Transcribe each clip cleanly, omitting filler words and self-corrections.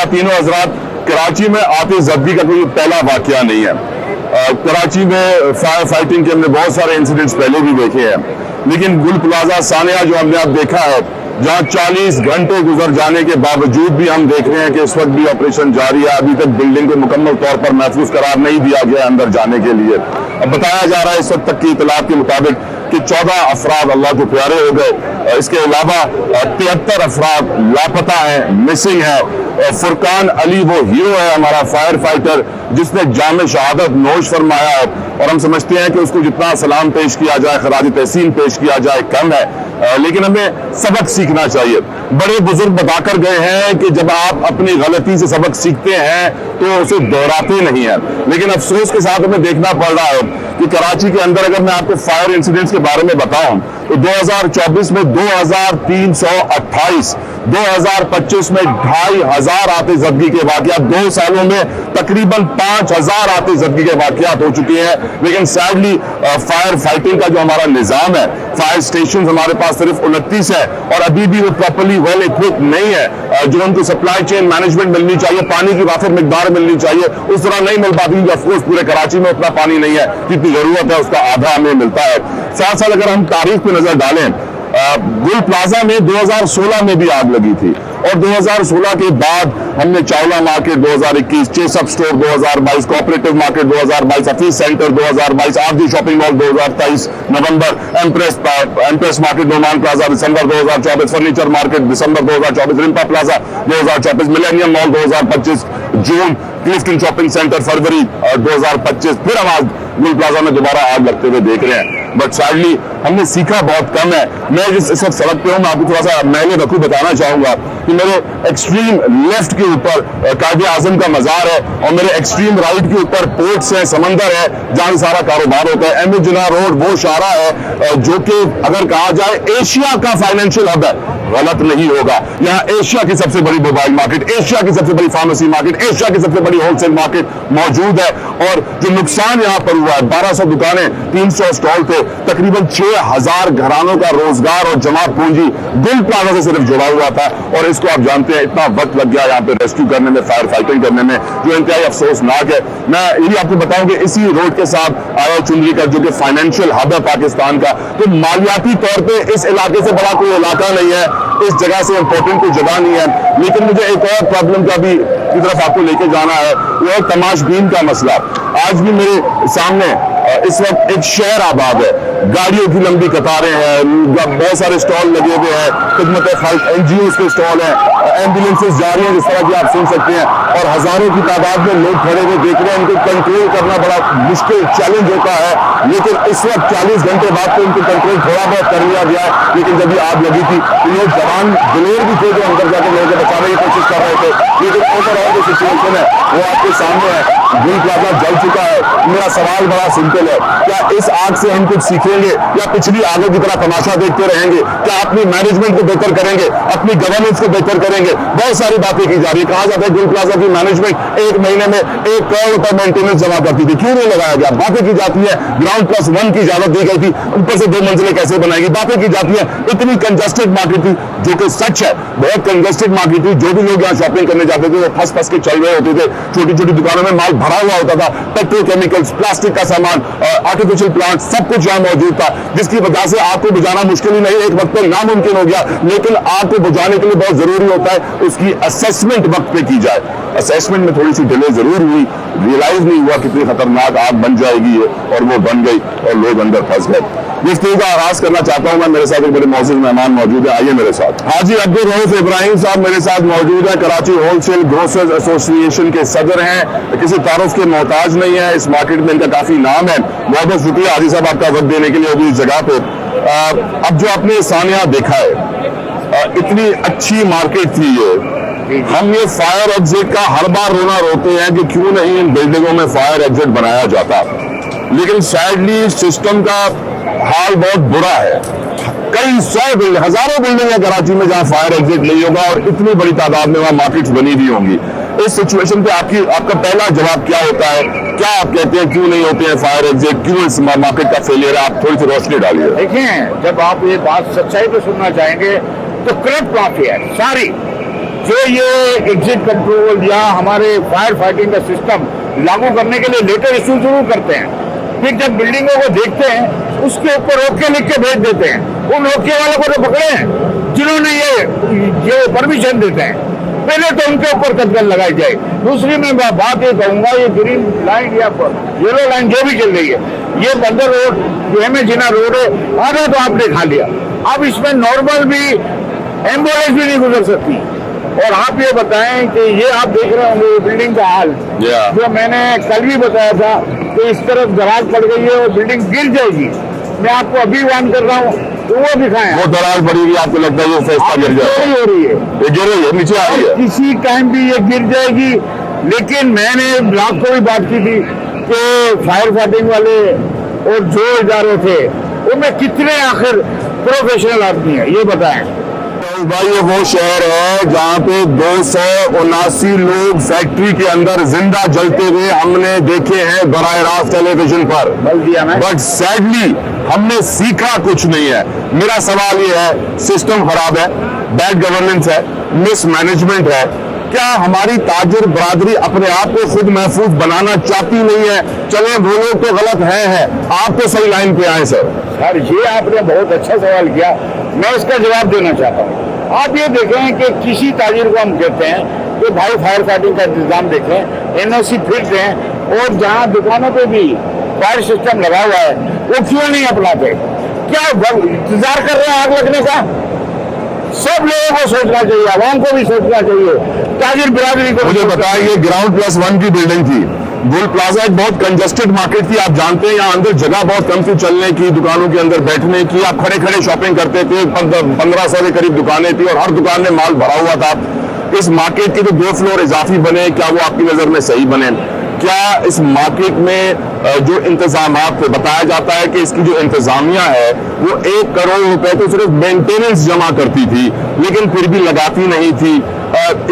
खवातीनो हजरात, कराची में आतिशज़दगी का कोई पहला वाकया नहीं है। कराची में फायर फाइटिंग के हमने बहुत सारे इंसिडेंट्स पहले भी देखे हैं, लेकिन गुल प्लाजा सानिया जो हमने अब देखा है, जहां 40 घंटे गुजर जाने के बावजूद भी हम देख रहे हैं कि इस वक्त भी ऑपरेशन जारी है। अभी तक बिल्डिंग को मुकम्मल तौर पर महफूज करार नहीं दिया गया अंदर जाने के लिए। अब बताया जा रहा है इस वक्त तक की इतलात के मुताबिक कि 14 अफराद अल्लाह को प्यारे हो गए। इसके अलावा 73 अफराद लापता हैं, मिसिंग है। फुरकान अली वो हीरो है हमारा फायर फाइटर जिसने जाम शहादत नोश फरमाया है, और हम समझते हैं कि उसको जितना सलाम पेश किया जाए, खराज तहसीन पेश किया जाए, कम है। लेकिन हमें सबक सीखना चाहिए। बड़े बुजुर्ग बताकर गए हैं कि जब आप अपनी गलती से सबक सीखते हैं तो उसे दोहराते नहीं हैं। लेकिन अफसोस के साथ हमें देखना पड़ रहा है कि कराची के अंदर अगर मैं आपको फायर इंसिडेंट्स के बारे में बताऊं तो 2024 में 2328, 2025 में 2500 आतिशज़दगी के वाकयात, 2 सालों में तकरीबन 5000 आतिशज़दगी के वाकयात हो चुके हैं। लेकिन सैडली फायर फाइटिंग का जो हमारा निज़ाम है, फायर स्टेशन हमारे पास सिर्फ 29 है और अभी भी वो प्रॉपर्ली वेल इक्विप्ड नहीं है। जो उनको सप्लाई चेन मैनेजमेंट मिलनी चाहिए, पानी की वाफिर मिकदार मिलनी चाहिए, उस तरह नहीं मिल पाती। ऑफकोर्स पूरे कराची में उतना पानी नहीं है जितनी जरूरत है, उसका आधा हमें मिलता है। साथ साथ अगर हम तारीख पे नजर डालें, गुल प्लाजा में 2016 में भी आग लगी थी, और 2016 के बाद हमने Chawla market 2021, chase up store 2022, cooperative market 2022, Hafeez centre 2022, RG shopping mall 2023 नवंबर, एम्प्रेस मार्केट नोमान प्लाजा दिसंबर 2024, फर्नीचर मार्केट दिसंबर 2024, रिम्पा प्लाजा 2024, मिलेनियम मॉल 2025 जून, क्लिफ्टन शॉपिंग सेंटर फरवरी 2025। फिर हम आज गुल प्लाजा में दोबारा आग लगते हुए देख रहे हैं। बट सैडली हमने सीखा बहुत कम है। मैं जिस इस वक्त सड़क पे हूँ, मैं आपको थोड़ा सा मैले रखू बताना चाहूंगा कि मेरे एक्सट्रीम लेफ्ट के ऊपर कायदे आजम का मजार है, और मेरे एक्सट्रीम राइट के ऊपर पोर्ट्स है, समंदर है, जहां सारा कारोबार होता है। एम ए जिना रोड वो शारा है जो कि अगर कहा जाए एशिया का फाइनेंशियल हब है, गलत नहीं होगा। यहाँ एशिया की सबसे बड़ी मोबाइल मार्केट, एशिया की सबसे बड़ी फार्मेसी मार्केट, एशिया की सबसे बड़ी होलसेल मार्केट मौजूद है। और जो नुकसान यहाँ पर हुआ है, 1200 दुकानें, 300 स्टॉल थे, तकरीबन 6000 घरानों का रोजगार और जमा पूंजी गुल प्लाजा से सिर्फ जुड़ा हुआ था। और इसको आप जानते हैं, इतना वक्त लग गया यहाँ पे रेस्क्यू करने में, फायर फाइटिंग करने में, जो इंतहाई अफसोसनाक है। मैं यही आपको बताऊं कि इसी रोड के साथ आया चुनरी का, जो कि फाइनेंशियल हब है पाकिस्तान का, तो मालियाती तौर पर इस इलाके से बड़ा कोई इलाका नहीं है, इस जगह से इंपॉर्टेंट कोई जगह नहीं है। लेकिन मुझे एक और प्रॉब्लम का भी की तरफ आपको लेके जाना है, वो है तमाशबीन का मसला। आज भी मेरे सामने इस वक्त एक शहर आबाद है, गाड़ियों की लंबी कतारें हैं, बहुत सारे स्टॉल लगे हुए हैं, खिदमत खल्क एनजीओ के स्टॉल हैं, एम्बुलेंसेज जा रही हैं जिस तरह की आप सुन सकते हैं, और हजारों की तादाद में लोग खड़े हुए देख रहे हैं। इनको कंट्रोल करना बड़ा मुश्किल चैलेंज होता है, लेकिन इस वक्त 40 घंटे बाद तो इनको कंट्रोल थोड़ा बहुत कर लिया गया है। लेकिन जब ये आग लगी थी तो ये जवान दिलेर भी थे जो अंदर जाकर लोगों को बचाने की कोशिश कर रहे थे। लेकिन ओवरऑल जो सिचुएशन है वो आपके सामने है, गुल प्लाजा जल चुका है। मेरा सवाल बड़ा सिंपल है, क्या इस आग से हम कुछ सीखेंगे या पिछली आगों की तरह तमाशा देखते रहेंगे? क्या अपनी मैनेजमेंट को बेहतर करेंगे, अपनी गवर्नेंस को बेहतर करेंगे? बहुत सारी बातें की जा रही है। कहा जाता है गुल प्लाजा की मैनेजमेंट 1 महीने में 1 करोड़ रुपए मेंटेनेंस जमा करती थी, क्यों नहीं लगाया गया? बातें की जाती है ग्राउंड +1 की इजाजत दी गई थी, ऊपर से 2 मंजिलें कैसे बनाएगी? बातें की जाती है इतनी कंजस्टेड मार्केट थी, जो कि सच है, बहुत कंजस्टेड मार्केट थी। जो भी लोग यहाँ शॉपिंग करने जाते थे वो फंस के चल रहे होते थे। छोटी छोटी दुकानों में माल भरा हुआ होता था, पेट्रोकेमिकल्स, प्लास्टिक का सामान, आर्टिफिशियल प्लांट, सब कुछ यहाँ मौजूद था, जिसकी वजह से आग को बुझाना मुश्किल ही नहीं, एक वक्त पर नामुमकिन हो गया। लेकिन आग को बुझाने के लिए बहुत जरूरी होता है उसकी असेसमेंट वक्त पे की जाए। असेसमेंट में थोड़ी सी डिले जरूर हुई, रियलाइज नहीं हुआ कितनी खतरनाक आग बन जाएगी ये, और वो बन गई और लोग अंदर फंस गए। गुफ्तगू का आगाज करना चाहता हूं मैं, मेरे साथ एक बड़े मौजूद मेहमान मौजूद है, आइए मेरे साथ। हाजी अब्दुल रऊफ इब्राहिम साहब मेरे साथ मौजूद है, कराची होलसेल ग्रोसर्स एसोसिएशन के सदर हैं, किसी तारुफ के मोहताज नहीं है, इस मार्केट में इनका काफी नाम है। बहुत बहुत शुक्रिया हाजी साहब आपका वक्त देने के लिए अभी इस जगह पे। अब जो आपने सानिया देखा है, इतनी अच्छी मार्केट थी ये, हम ये फायर एग्जिट का हर बार रोना रोते हैं कि क्यों नहीं इन बिल्डिंगों में फायर एग्जिट बनाया जाता, लेकिन सैडली सिस्टम का हाल बहुत बुरा है। कई 100 बिल्डिंग, हजारों बिल्डिंग है कराची में जहां फायर एग्जिट नहीं होगा, और इतनी बड़ी तादाद में वहां मार्केट्स बनी हुई होंगी। इस सिचुएशन पे आपका पहला जवाब क्या होता है? क्या आप कहते हैं क्यों नहीं होते हैं फायर एग्जिट, क्यों इस मार्केट का फेलियर है? आप थोड़ी सी रोशनी डालिए। देखिए, जब आप ये बात सच्चाई पे सुनना चाहेंगे तो करप्ट माफिया है सारी, जो ये एग्जिट कंट्रोल या हमारे फायर फाइटिंग का सिस्टम लागू करने के लिए लेटर इशू जरूर करते हैं, फिर जब बिल्डिंगों को देखते हैं उसके ऊपर ओके लिख के भेज देते हैं। उन ओके वालों को तो पकड़े हैं जिन्होंने ये परमिशन देते हैं, पहले तो उनके ऊपर कदम लगाई जाए। दूसरी मैं बात ये कहूंगा, ये ग्रीन लाइन या येलो लाइन जो भी चल रही है, ये बंदर रोड जो एमए जिना रोड है, आधा तो आपने खा लिया। अब इसमें नॉर्मल भी एम्बुलेंस भी नहीं गुजर सकती। और आप ये बताएं कि ये आप देख रहे होंगे बिल्डिंग का हाल, जो मैंने कल भी बताया था कि इस तरफ दरार पड़ गई है और बिल्डिंग गिर जाएगी। मैं आपको अभी वार्न कर रहा हूँ, तो वो दिखाएं। वो दरार पड़ेगी, आपको लगता है ये फैसला गिर जाएगा? हो रही है, ये गिर रही है, नीचे आ रही है, किसी टाइम भी ये गिर जाएगी। लेकिन मैंने रात को भी बात की थी कि फायर फाइटिंग वाले और जो इदारे थे उनमें कितने आखिर प्रोफेशनल आदमी है, ये बताएं। भाई ये वो शहर है जहाँ पे 279 लोग फैक्ट्री के अंदर जिंदा जलते हुए हमने देखे हैं बराह रास्त टेलीविजन पर। बट सैडली हमने सीखा कुछ नहीं है। मेरा सवाल ये है, सिस्टम खराब है, बैड गवर्नेंस है, मिसमैनेजमेंट है। क्या हमारी ताजिर बरादरी अपने आप को खुद महफूज बनाना चाहती नहीं है? चले वो लोग तो गलत है, आप तो सही लाइन पे आए सर। सर ये आपने बहुत अच्छा सवाल किया, मैं इसका जवाब देना चाहता हूँ। आप ये देखें कि किसी ताजिर को हम कहते हैं कि भाई फायर फाइटिंग का इंतजाम देखें, एनओसी फिट दें, और जहाँ दुकानों पे भी फायर सिस्टम लगा हुआ है वो क्यों नहीं अपनाते? क्या इंतजार कर रहे हैं आग लगने का? सब लोगों को सोचना चाहिए, आवाम को भी सोचना चाहिए, ताजिर बिरादरी को। मुझे बताइए, ग्राउंड +1 की बिल्डिंग थी, गुल प्लाजा एक बहुत कंजस्टेड मार्केट थी। आप जानते हैं यहाँ अंदर जगह बहुत कम थी चलने की, दुकानों के अंदर बैठने की। आप खड़े खड़े शॉपिंग करते थे, 1500 के करीब दुकानें थी और हर दुकान में माल भरा हुआ था। इस मार्केट के जो 2 फ्लोर इजाफी बने, क्या वो आपकी नजर में सही बने? क्या इस मार्केट में जो इंतजाम थे, बताया जाता है कि इसकी जो इंतजामिया है वो 1 करोड़ रुपए तो सिर्फ मेंटेनेंस जमा करती थी, लेकिन फिर भी लगाती नहीं थी।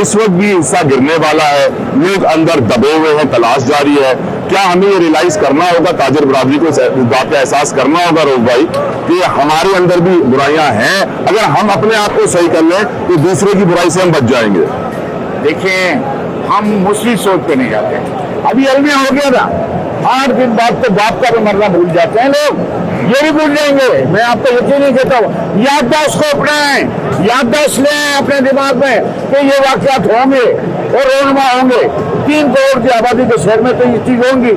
इस वक्त भी हिस्सा गिरने वाला है, लोग अंदर दबे हुए हैं, तलाश जारी है। क्या हमें ये रियलाइज करना होगा, ताजिर बरादरी को इस बात का एहसास करना होगा रोहब भाई, कि हमारे अंदर भी बुराइयां हैं। अगर हम अपने आप को सही कर लें तो दूसरे की बुराई से हम बच जाएंगे। देखिए, हम मुस्लिम सोच के नहीं जाते। अभी अलमिया हो गया था, 8 दिन बाद तो बाप का भी मरना भूल जाते हैं लोग, ये भी भूल जाएंगे। मैं आपको यकीन नहीं कहता हूँ, याददाश्त को अपनाएं, याददाश्त लें अपने दिमाग में कि ये वाकयात होंगे और रोनमा होंगे। 3 करोड़ की आबादी के शहर में तो ये चीज होंगी।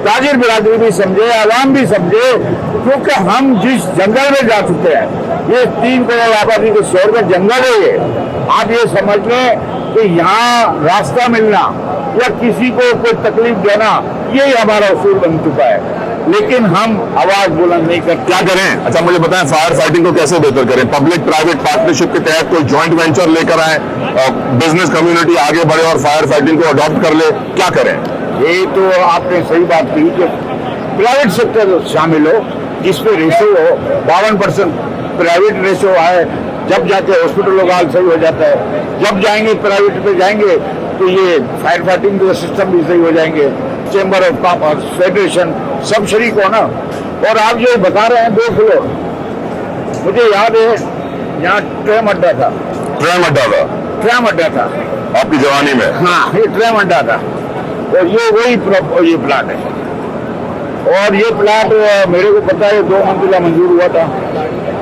ताजिर बिरादरी भी समझे, आवाम भी समझे, क्योंकि हम जिस जंगल में जा चुके हैं, ये 3 करोड़ आबादी के शहर में जंगल है ये। आप ये समझ लें कि यहाँ रास्ता मिलना या किसी को कोई तकलीफ देना, यही हमारा उसूल बन चुका है। लेकिन हम आवाज बुलंद नहीं करते। क्या करें? अच्छा मुझे बताएं, फायर फाइटिंग को कैसे बेहतर करें? पब्लिक प्राइवेट पार्टनरशिप के तहत कोई जॉइंट वेंचर लेकर आए, बिजनेस कम्युनिटी आगे बढ़े और फायर फाइटिंग को अडॉप्ट कर ले, क्या करें? ये तो आपने सही बात की कि प्राइवेट सेक्टर शामिल हो, जिसपे रेशो हो 52% प्राइवेट रेशो आए, जब जाके हॉस्पिटलों का हाल सही हो जाता है। जब जाएंगे प्राइवेट पे जाएंगे तो ये फायर फाइटिंग के सिस्टम भी सही हो जाएंगे। चेंबर ऑफ कॉमर्स, फेडरेशन, सब शरीक हो ना। और आप जो बता रहे हैं 2 फ्लोर, मुझे याद है यहाँ ट्रेम अड्डा था। ट्रेम अड्डा था आपकी जवानी में? हाँ, ये ट्रेम अड्डा था और ये वही ये प्लाट है। और ये प्लाट मेरे को पता है 2 मंजिला मंजूर हुआ था,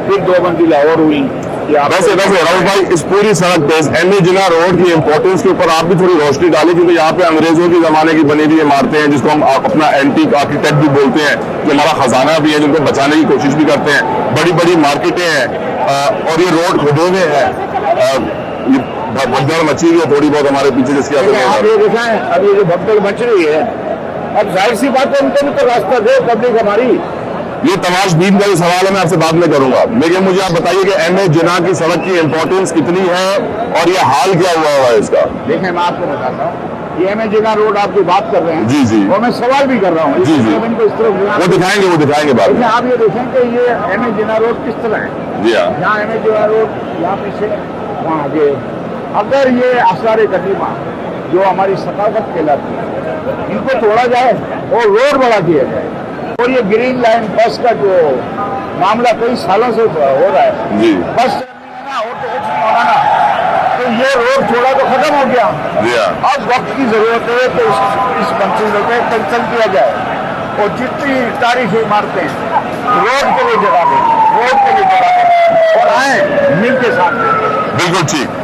फिर 2 मंजिला और हुई। वैसे राहुल भाई, इस पूरी सड़क पे एमए जिना रोड की इंपॉर्टेंस के ऊपर आप भी थोड़ी रोशनी डाली, क्योंकि यहाँ पे अंग्रेजों के जमाने की बनी हुई इमारतें हैं, जिसको हम अपना एंटीक आर्किटेक्ट भी बोलते हैं, जो हमारा खजाना भी है, जिनको बचाने की कोशिश भी करते हैं। बड़ी बड़ी मार्केटें हैं और ये रोड खुदे हुए हैं, भगदड़ मची हुई है थोड़ी बहुत हमारे पीछे, जिसकी आप ये दिखाएं। अब ये जो भगदड़ मच रही है, अब जाहिर सी बात है उनको भी तो रास्ता दे पब्लिक हमारी। ये तमाशबीन का जो सवाल है मैं आपसे बाद में करूंगा, लेकिन मुझे आप बताइए कि एमए जिना की सड़क की इंपॉर्टेंस कितनी है और ये हाल क्या हुआ है इसका? देखिए, मैं आपको बताता हूँ, ये एमए जिना रोड आप जो बात कर रहे हैं, जी जी, और मैं सवाल भी कर रहा हूँ, जी जी, इनको इस तरफ वो दिखाएंगे बाद में। आप ये देखें कि ये एमए जिना रोड किस तरह है। जी हाँ, यहाँ एमए जिना रोड, यहाँ पीछे, वहाँ आगे। अगर ये आसार कदीमा जो हमारी सकाफत कहलाती है, इनको तोड़ा जाए और रोड बड़ा किया जाए, और ये ग्रीन लाइन बस का जो मामला कई सालों से हो रहा है, जी, बस ना और तो कुछ नहीं होना ना, तो ये रोड थोड़ा तो खत्म हो गया, जी हाँ, अब वक्त की जरूरत है कि इस मंसूबे को कैंसिल किया जाए और जितनी तारीखी इमारतें रोड के लिए जगह दें, रोड के लिए जगह दें और आए मिल के साथ में। बिल्कुल ठीक।